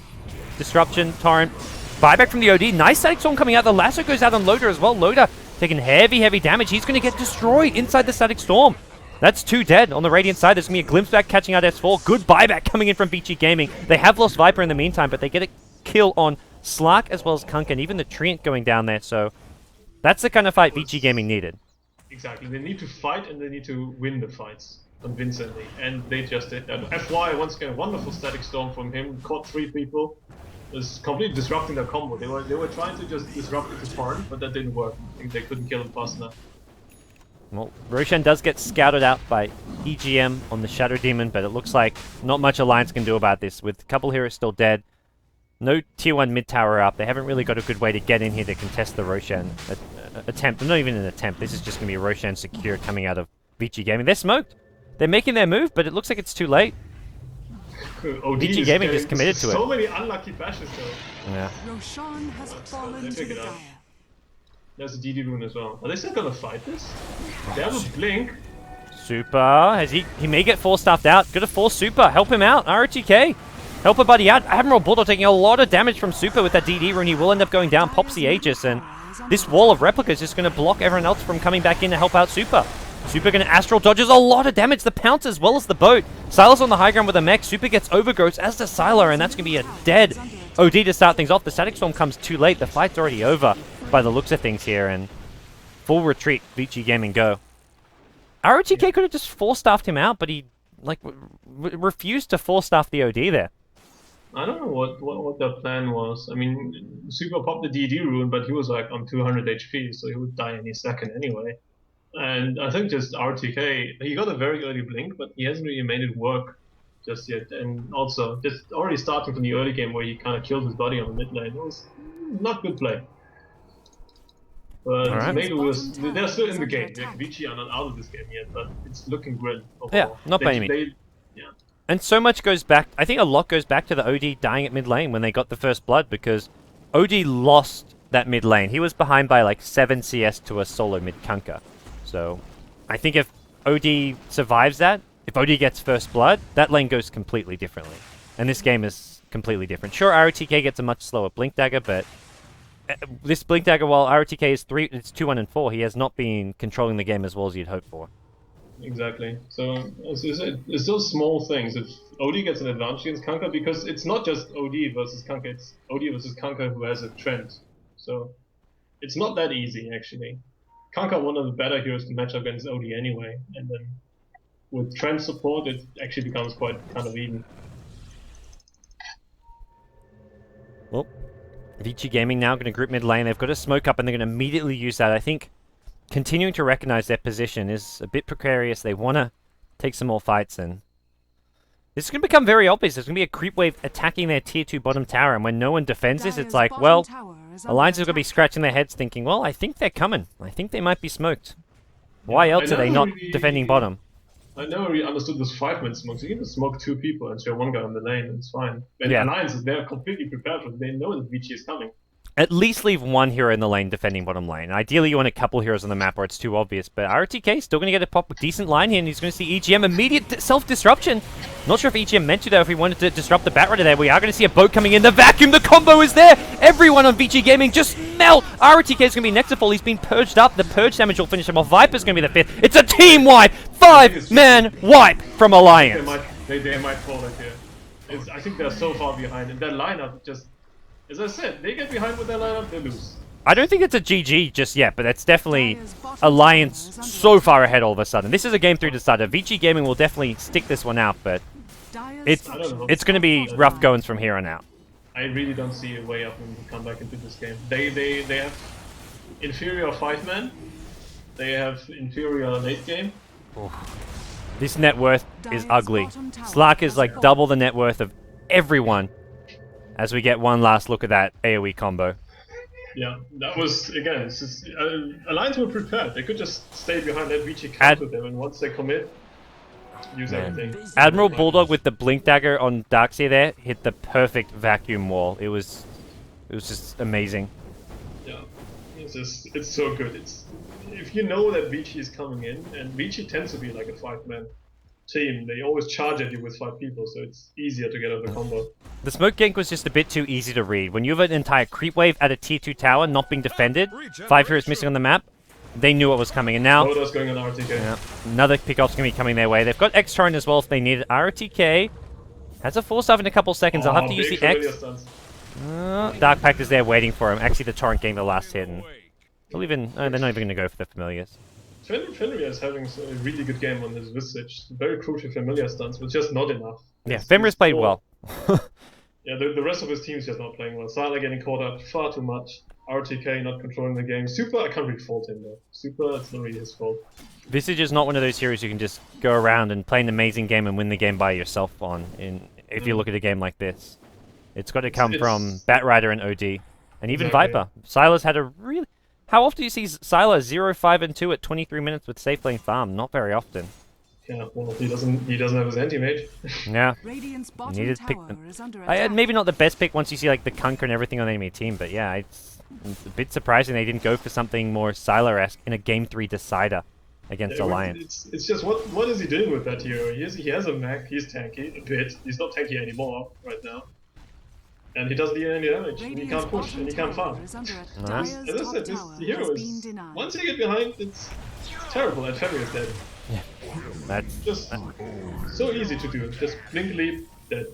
Disruption, torrent, buyback from the OD. Nice static storm coming out. The lasso goes out on Loda as well. Loda taking heavy damage. He's going to get destroyed inside the static storm. That's 2 dead on the Radiant side. There's going to be a glimpse back catching out S4. Good buyback coming in from Vici Gaming. They have lost Viper in the meantime, but they get a kill on Slark as well as Kunkka, and even the Treant going down there. So that's the kind of fight Vici Gaming needed.
Exactly. They need to fight and they need to win the fights convincingly, and they just did that. FY once again, a wonderful static storm from him. Caught 3 people. Was completely disrupting their combo. They were trying to just disrupt it to torrent, but that didn't work. I think they couldn't kill him fast enough.
Well, Roshan does get scouted out by EGM on the Shadow Demon, but it looks like not much Alliance can do about this, with a couple heroes still dead. No Tier 1 mid-tower up. They haven't really got a good way to get in here to contest the Roshan attempt. Not even an attempt. This is just going to be a Roshan secure coming out of Vici Gaming. They're smoked. They're making their move, but it looks like it's too late. Vici Gaming just committed to it.
So many unlucky bashes though.
Yeah.
Roshan has fallen to the dire.
There's a DD rune as well. Are they still gonna fight this? They have a blink.
Super, has he may get 4-staffed out. Gotta force Super, help him out. RTK, help a buddy out. Admiral Bulldog taking a lot of damage from Super with that DD rune. He will end up going down, pops the Aegis, and this wall of replicas is gonna block everyone else from coming back in to help out Super. Super gonna astral dodges a lot of damage, the pounce as well as the boat. Sylar's on the high ground with a mech. Super gets overgrowth, as does Sylar, and that's gonna be a dead OD to start things off. The static storm comes too late. The fight's already over by the looks of things here, and full retreat. Vici Gaming go. ROTK could have just 4-staffed him out, but he refused to 4-staff the OD there.
I don't know what their plan was. I mean, Super popped the DD rune, but he was like on 200 HP, so he would die any second anyway. And I think just RTK, he got a very early blink, but he hasn't really made it work just yet. And also, just already starting from the early game where he kind of killed his body on the mid lane, it was not good play. But
Alright.
they're still in the game. Like, Vici are not out of this game yet, but it's looking grim overall.
Yeah, not by any means.
Yeah.
And so much goes back, I think a lot goes back to the OD dying at mid lane when they got the first blood, because OD lost that mid lane. He was behind by like 7 CS to a solo mid Kunkka. So I think if OD survives that, if OD gets first blood, that lane goes completely differently. And this game is completely different. Sure, ROTK gets a much slower Blink Dagger, but this Blink Dagger, while ROTK is 2, 1, and 4, he has not been controlling the game as well as you'd hope for.
Exactly. So, as you said, it's those small things. If OD gets an advantage against Kunkka, because it's not just OD versus Kunkka, it's OD versus Kunkka who has a trend. So, it's not that easy, actually. Kunkka, one of the better heroes to match up against OD anyway, and then with trend support, it actually becomes quite kind of even.
Well, Vici Gaming now going to group mid lane. They've got a smoke up and they're going to immediately use that. I think continuing to recognize their position is a bit precarious. They want to take some more fights, and this is going to become very obvious. There's going to be a creep wave attacking their tier 2 bottom tower, and when no one defends this, it's like, well, Alliance is going to be scratching their heads thinking, well, I think they're coming. I think they might be smoked. Why else are they not defending bottom?
I never really understood this 5-man smoke. So you can just smoke 2 people and show one guy on the lane, and it's fine. And Alliance, they're completely prepared for it. They know that Vici is coming.
At least leave one hero in the lane defending bottom lane. Ideally, you want a couple heroes on the map where it's too obvious, but RTK still going to get a pop decent line here, and he's going to see EGM immediate self-disruption. Not sure if EGM meant to, though, if he wanted to disrupt the Batrider there. We are going to see a boat coming in. The vacuum, the combo is there! Everyone on Vici Gaming just melt! RTK is going to be next to fall. He's been purged up. The purge damage will finish him off. Viper's going to be the 5th. It's a team wipe! 5-man wipe from Alliance.
They might fall it here. I think they're so far behind, and their lineup just... As I said, they get behind with their lineup, they lose.
I don't think it's a GG just yet, but it's definitely Alliance so far ahead all of a sudden. This is a game 3 decider. Vici Gaming will definitely stick this one out, but it's going to be rough goings from here on out.
I really don't see a way up and come back into this game. They have inferior 5-man. They have inferior late game.
This net worth is ugly. Slark is like double the net worth of everyone. As we get one last look at that AoE combo.
Yeah, that was, again, it's just, Alliance were prepared. They could just stay behind that Vici counter them, and once they commit, use everything.
Admiral Bulldog with the Blink Dagger on Darkseer there hit the perfect vacuum wall. It was just amazing.
Yeah, it's so good. If you know that Vici is coming in, and Vici tends to be like a 5-man team, they always charge at you with 5 people, so it's easier to get out the combo.
The smoke gank was just a bit too easy to read. When you have an entire creep wave at a tier 2 tower not being defended, 5 heroes missing on the map, they knew what was coming. And now
going on RTK.
Yeah, another pickoff's going to be coming their way. They've got X-Torrent as well if they need it. RTK has a 4-star in a couple seconds. I'll have to use the X. Dark Pact is there waiting for him. Actually, the Torrent getting the last hit. And they're not even going to go for the familiars.
Fenrir is having a really good game on his Visage. Very crucial familiar stunts, but just not enough.
Yeah, Fenrir's played well.
Yeah, the rest of his team is just not playing well. Sala getting caught up far too much. RTK not controlling the game. Super, I can't really fault him though. Super, it's not really his fault.
Visage is not one of those heroes you can just go around and play an amazing game and win the game by yourself on. If you look at a game like this, it's got to come from Batrider and OD, and even Viper. Silas had a really... How often do you see Silas 0, 5, and 2 at 23 minutes with safe lane farm? Not very often.
Yeah, well, he doesn't have his anti-mage.
Yeah. Needed to pick them. Maybe not the best pick once you see like the Kunkka and everything on the enemy team, but yeah, it's a bit surprising they didn't go for something more Sylar-esque in a game 3 decider against Alliance.
It's just what is he doing with that hero? He has a mech, he's tanky a bit. He's not tanky anymore right now. And he doesn't deal any damage, and he can't push, and he can't farm. As I said, this hero is... Once you get behind, it's terrible, and Fenrir is dead.
Yeah, that's...
Just so easy to do. Just blink, leap, dead.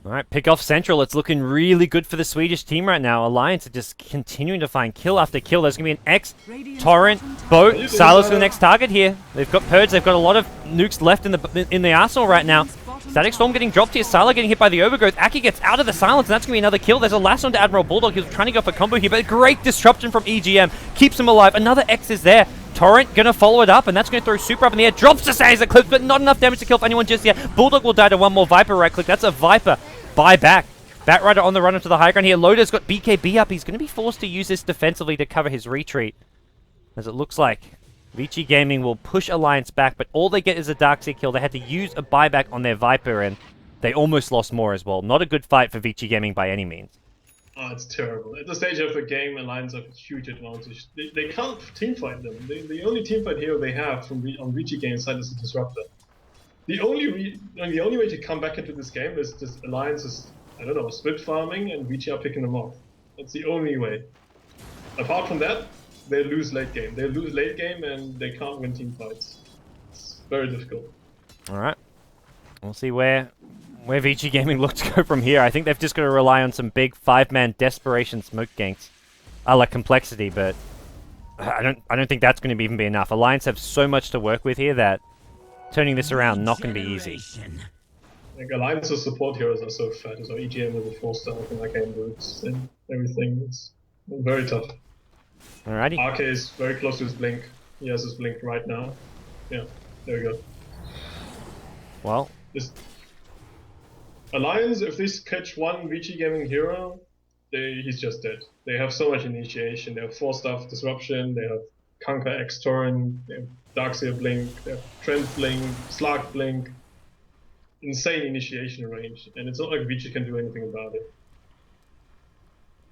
Alright, pick off Central. It's looking really good for the Swedish team right now. Alliance are just continuing to find kill after kill. There's going to be an X, Torrent, Boat, Silas for the next target here. They've got Purge, they've got a lot of nukes left in the arsenal right now. Static Storm getting dropped here, Sylar getting hit by the Overgrowth. Aki gets out of the silence, and that's going to be another kill. There's a last one to Admiral Bulldog. He was trying to go for a combo here, but great disruption from EGM. Keeps him alive. Another X is there. Torrent going to follow it up, and that's going to throw Super up in the air. Drops to Say's Eclipse, but not enough damage to kill anyone just yet. Bulldog will die to one more Viper right click. That's a Viper buyback. Batrider on the run up to the high ground here. Loda's got BKB up. He's going to be forced to use this defensively to cover his retreat. As it looks like Vici Gaming will push Alliance back, but all they get is a Darkseer kill. They had to use a buyback on their Viper, and they almost lost more as well. Not a good fight for Vici Gaming by any means.
Oh, it's terrible. At the stage of the game, Alliance have a huge advantage. They can't teamfight them. The only teamfight hero they have on Vici Game's side is the Disruptor. The only way to come back into this game is just Alliance is, I don't know, split farming and Vici are picking them off. That's the only way. Apart from that, they lose late game. They lose late game and they can't win team fights. It's very difficult.
Alright. We'll see where Vici Gaming look to go from here. I think they've just got to rely on some big 5-man desperation smoke ganks. A la Complexity, but I don't think that's going to even be enough. Alliance have so much to work with here that turning this around not going to be easy.
Like Alliance's support heroes are so fat, so EGM with a 4-star and like boots and everything. It's very tough.
Alrighty.
RK is very close to his blink. He has his blink right now. Yeah, there we go.
Well,
Alliance, if they catch one Vici Gaming hero, he's just dead. They have so much initiation. They have 4-star disruption, they have Conquer X Torrent, they have Darkseer blink, they have Trent blink, Slark blink. Insane initiation range, and it's not like Vici can do anything about it.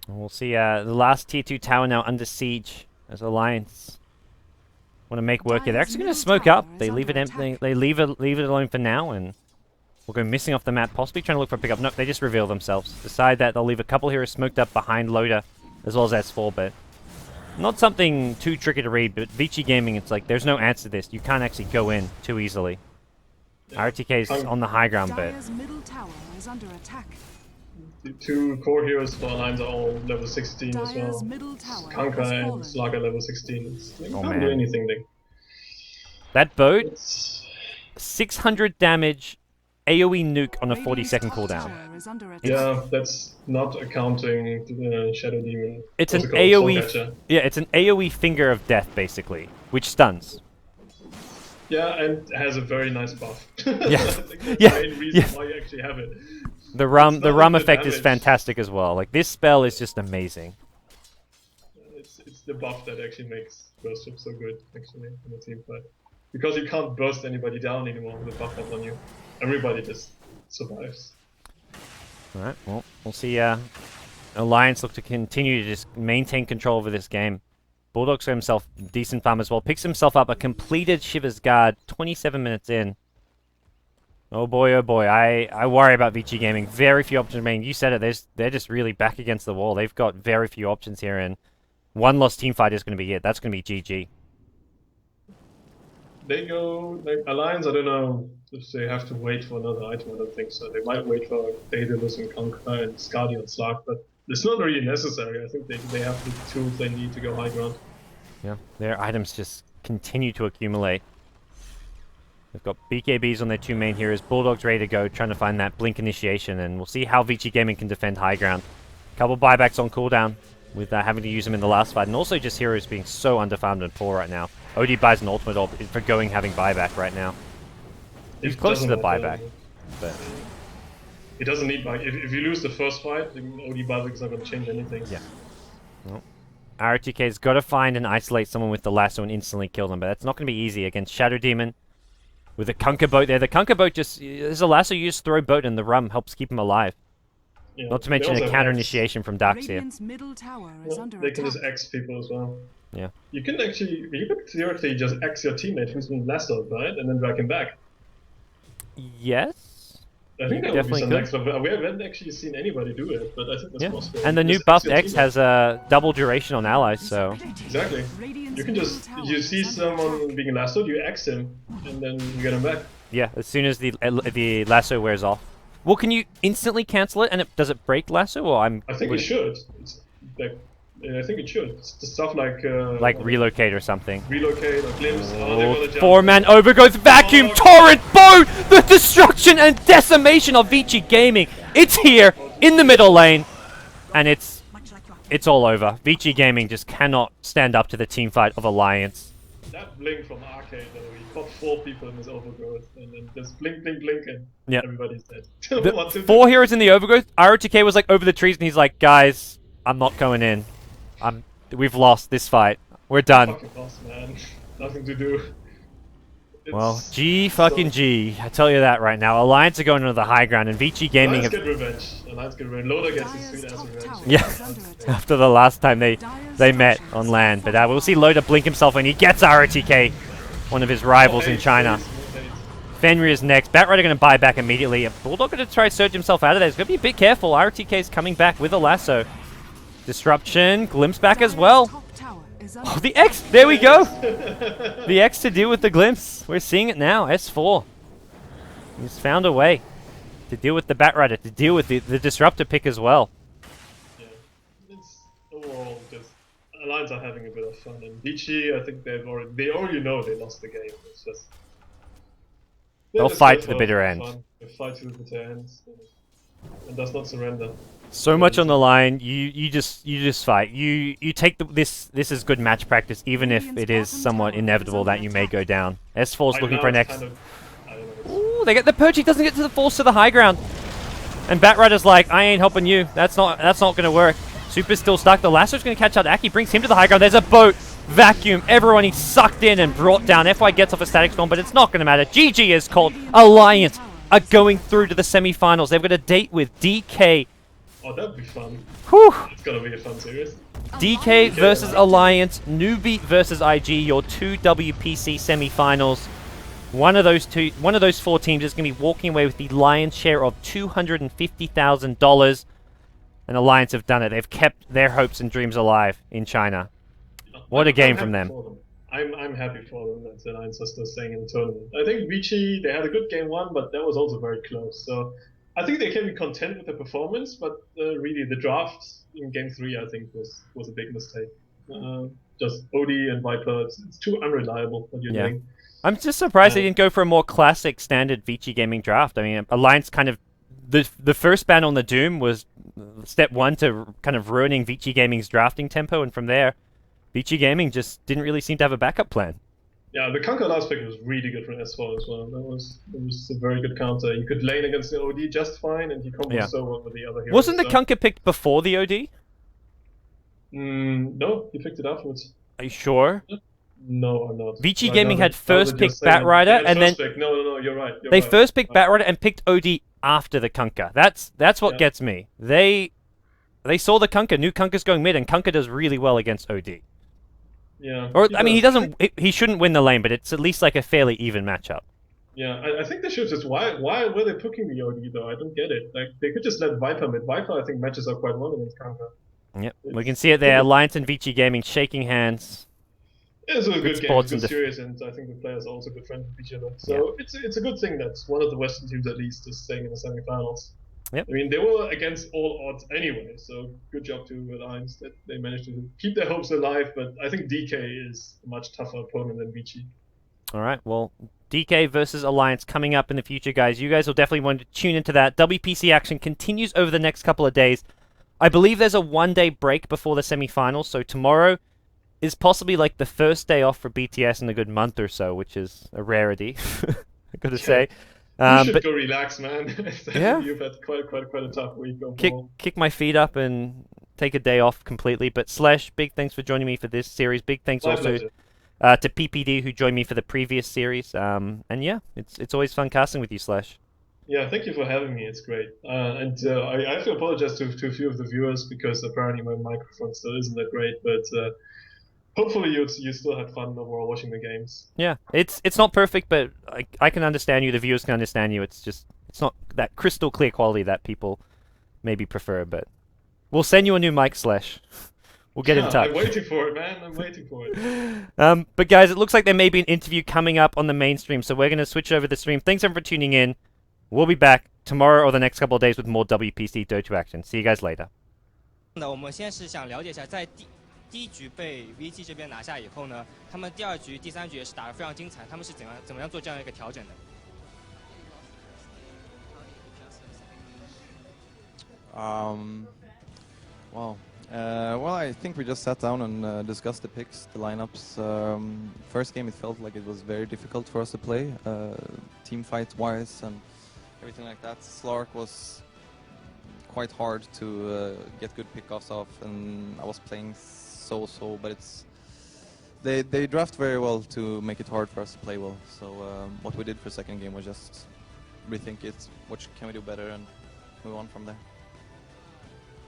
we'll see. The last tier 2 tower now under siege as Alliance want to make work here. They're actually going to smoke up. They leave it empty. They leave it alone for now, and we'll go missing off the map, possibly trying to look for a pickup. Nope, they just reveal themselves. Decide that they'll leave a couple heroes smoked up behind Loader, as well as S4, but not something too tricky to read. But Vici Gaming, it's like there's no answer to this. You can't actually go in too easily. RTK's on the high ground, but
Dire's middle tower is under attack.
The 2 core heroes for Alliance are all level 16 as
Dire's
well.
middle tower
Conquer
has
and
fallen.
Slug are level 16. They
Oh,
can't do
man.
anything.
that boat,
It's
600 damage, AoE nuke on a
Radiant's
40-second
top
cooldown.
tower is under attack.
yeah, that's not accounting the Shadow Demon.
It's
What's
an
it called?
AoE,
Soulcatcher.
yeah, it's an AoE finger of death basically, which stuns.
Yeah, and has a very nice buff.
Yeah.
That's the
Yeah.
main reason
Yeah.
why you actually have it.
The rum
It's not
rum
the
effect is
damage.
fantastic as well. Like this spell is just amazing.
It's the buff that actually makes Burst Ship so good, actually, in a team fight. Because you can't burst anybody down anymore with a buff up on you. Everybody just survives.
All right, well, we'll see. Alliance look to continue to just maintain control over this game. Bulldog's got himself decent farm as well. Picks himself up a completed Shiver's Guard 27 minutes in. Oh boy, I worry about Vici Gaming. Very few options remaining. You said it, they're just really back against the wall. They've got very few options here, and one lost team fight is going to be it. That's going to be GG.
They go, like, Alliance, I don't know if they have to wait for another item, I don't think so. They might wait for Daedalus and Conquer and Skadi and Slark, but it's not really necessary. I think they have the tools they need to go high ground.
Yeah, their items just continue to accumulate. They've got BKBs on their 2 main heroes. Bulldog's ready to go, trying to find that blink initiation, and we'll see how Vici Gaming can defend high ground. Couple buybacks on cooldown, with having to use them in the last fight, and also just heroes being so underfarmed and poor right now. OD buys an ultimate orb for going having buyback right now. He's
It
close to the
doesn't matter.
buyback, but
It doesn't need buy. If you lose the first fight, the OD buyback is not going to change anything.
Yeah. Well, RTK's got to find and isolate someone with the lasso and instantly kill them, but that's not going to be easy against Shadow Demon. With a Kunker boat there. The Kunker boat just... There's a lasso, you just throw boat and the rum helps keep him alive.
Yeah.
Not to
They
mention
also
a
have
counter
X.
initiation from Darkseer.
Radiant's middle tower is
Yeah,
under
they can
attack.
just X people as well.
Yeah.
You could theoretically just X your teammate who's been lassoed, right? And then drag him back.
Yes?
I think
You
that would be
definitely
some
could.
next, but we haven't actually seen anybody do it, but I think that's
Yeah.
possible.
And the new
Just
buffed
your
X
teammate.
has a double duration on allies, so...
Exactly.
Radiant's
You can
middle
just,
tower
you
is
see
under
someone
attack.
being lassoed, you X him, and then you get him back.
Yeah, as soon as the lasso wears off. Well, can you instantly cancel it, and does it break lasso, or I'm...
I think it should. It's like, I think it should. It's the stuff like
relocate or something.
relocate or glimpse. Oh, they're gonna jump.
4-man overgrowth, vacuum,
Oh.
torrent, boat! The destruction and decimation of Vici Gaming! It's here, in the middle lane, and it's all over. Vici Gaming just cannot stand up to the team fight of Alliance.
That blink from Arcade, though, he caught 4 people in his overgrowth, and then just blink, blink, blink, and
Yep.
everybody's dead.
The
What to do?
4 heroes in the overgrowth, ROTK was like over the trees, and he's like, guys, I'm not going in. We've lost this fight. We're done.
Fucking lost, man. Nothing to do.
Well,
It's
G fucking G. I tell you that right now. Alliance are going into the high ground, and Vici Gaming
Alliance
have...
get revenge. Alliance get revenge. Loda gets his
Dire's
sweet ass
top
revenge.
tower
Yeah,
is under attack.
after the last time they
Dire's
met
structures
on
are
land. But we'll see
fortified.
Loda blink himself, and he gets ROTK, one of his rivals in China. Fenrir's next. Batrider going to buy back immediately. Bulldog going to try to surge himself out of there. He's going to be a bit careful. ROTK is coming back with a lasso. Disruption. Glimpse back as
Dire's
well.
top tower is under
Oh, the X! There we go! The X to deal with the glimpse. We're seeing it now. S4. He's found a way to deal with the Batrider, to deal with the Disruptor pick as well.
Yeah, it's overall just Alliance are having a bit of fun, and Vici, I think they already know they lost the game. It's just
They'll
just
fight
go
to the
for
bitter end.
fun. They fight to the bitter end, and does not surrender.
So much on the line. You just fight. You take this is good match practice, even if it is somewhat inevitable that you may go down. S4's
Right
looking
now
for an
it's
X.
kind of, I don't know,
Ooh, they get the perch. He doesn't get to the force to the high ground. And Batrider's like, I ain't helping you. That's not gonna work. Super's still stuck. The lasso's gonna catch out Aki, brings him to the high ground. There's a boat. Vacuum. Everyone he's sucked in and brought down. FY gets off a static storm, but it's not gonna matter. GG is called. Alliance are going through to the semi-finals. They've got a date with DK.
Oh, that'd be fun.
Whew.
It's gonna be a fun series.
DK versus Alliance, Newbie versus IG, your two WPC semi-finals. One of those four teams is going to be walking away with the lion's share of $250,000. And Alliance have done it. They've kept their hopes and dreams alive in China. What a game from them.
I'm happy for them that the Alliance are still staying in the tournament. I think Vici, they had a good game one, but that was also very close. So I think they can be content with the performance, but really the draft in game 3, I think, was a big mistake. Just Odie and Viper, it's too unreliable what you're doing.
I'm just surprised they didn't go for a more classic standard Vici Gaming draft. I mean, Alliance kind of... The first ban on the Doom was step one to kind of ruining Vici Gaming's drafting tempo, and from there, Vici Gaming just didn't really seem to have a backup plan.
Yeah, the counter last pick was really good from S4 as well. That was a very good counter. You could lane against the OD just fine, and you combo so well with the other heroes.
Wasn't the Kunkka picked before the OD?
No, you picked it afterwards.
Are you sure?
No, I'm not.
Vici Gaming had first picked Batrider, and then
No, you're right.
They first picked Batrider and picked OD after the Kunkka. That's what gets me. They saw the Kunkka, knew Kunkka's going mid, and Kunkka does really well against OD.
Yeah.
Or I mean, he shouldn't win the lane, but it's at least like a fairly even matchup.
Yeah, I think they should just. Why were they picking the OD though? I don't get it. Like they could just let Viper mid. Viper, I think, matches up quite well against Kunkka.
Yep, we can see it there. Alliance and Vici Gaming shaking hands.
It's a good game.
sports
It's
and
good series, and I think the players are also good friends with each other. So it's a good thing that one of the Western teams at least is staying in the semifinals.
Yep.
I mean, they were against all odds anyway, so good job to Alliance that they managed to keep their hopes alive. But I think DK is a much tougher opponent than Vici.
All right, well, DK versus Alliance coming up in the future, guys. You guys will definitely want to tune into that. WPC action continues over the next couple of days. I believe there's a one-day break before the semifinals, so tomorrow is possibly like the first day off for BTS in a good month or so, which is a rarity, I gotta say.
You should go relax, man.
Yeah.
You've had quite a tough week overall.
Kick my feet up and take a day off completely. But Slash, big thanks for joining me for this series. Big thanks also to PPD who joined me for the previous series. And yeah, it's always fun casting with you, Slash.
Yeah, thank you for having me. It's great. And I have to apologize to a few of the viewers because apparently my microphone still isn't that great, but hopefully you still had fun overall watching the games.
Yeah, it's not perfect, but I can understand you. The viewers can understand you. It's not that crystal clear quality that people maybe prefer. But we'll send you a new mic, Slash. We'll get in touch.
I'm waiting for it, man. I'm waiting for it.
But guys, it looks like there may be an interview coming up on the main stream, so we're going to switch over the stream. Thanks everyone for tuning in. We'll be back tomorrow or the next couple of days with more WPC Dota action. See you guys later.
那我们先是想了解一下，在第一局被 VG 这边拿下以后呢，他们第二局、第三局也是打得非常精彩，他们是怎么样做这样一个调整的？
Well, I think we just sat down and discussed the picks, the lineups. First game, it felt like it was very difficult for us to play, team fight-wise and everything like that. Slark was quite hard to get good pickoffs off, and I was playing so-so, but they draft very well to make it hard for us to play well. So what we did for second game was just rethink it, what can we do better, and move on from there.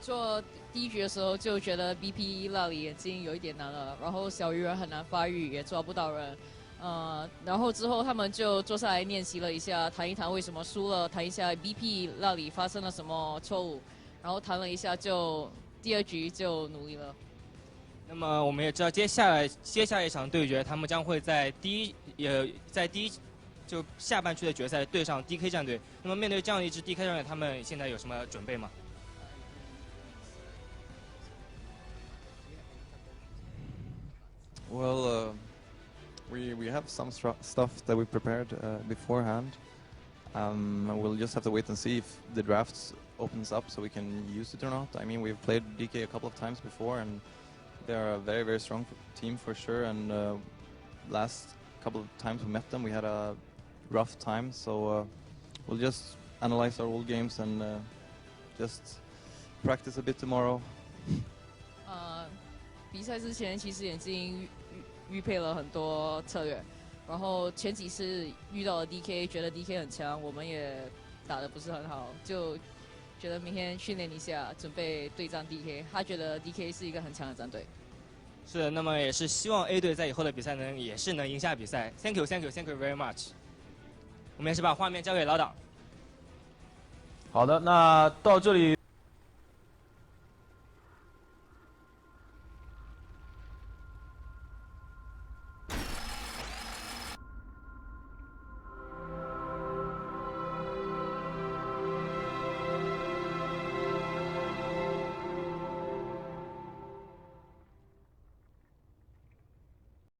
做第一局的时候就觉得 BP 那里已经有一点难了，然后小鱼人很难发育，也抓不到人。然后之后他们就坐下来练习了一下，谈一谈为什么输了，谈一下 BP 那里发生了什么错误，然后谈了一下，就第二局就努力了。
那么我们也知道，接下来一场对决，他们将会在第一就下半区的决赛对上 DK 战队。那么面对这样一支 DK 战队，他们现在有什么准备吗？
Well, we have some stuff that we prepared beforehand. We'll just have to wait and see if the draft opens up so we can use it or not. I mean, we've played DK a couple of times before, and they're a very, very strong team for sure. And last couple of times we met them, we had a rough time. So we'll just analyze our old games and just practice a bit tomorrow.
比赛之前其实已经预配了很多策略，然后前几次遇到了 DK， 觉得 DK 很强，我们也打得不是很好，就觉得明天训练一下，准备对战 DK。他觉得 DK 是一个很强的战队。
是的，那么也是希望 A 队在以后的比赛也是能赢下比赛。Thank you very much。我们也是把画面交给老党。
好的，那到这里。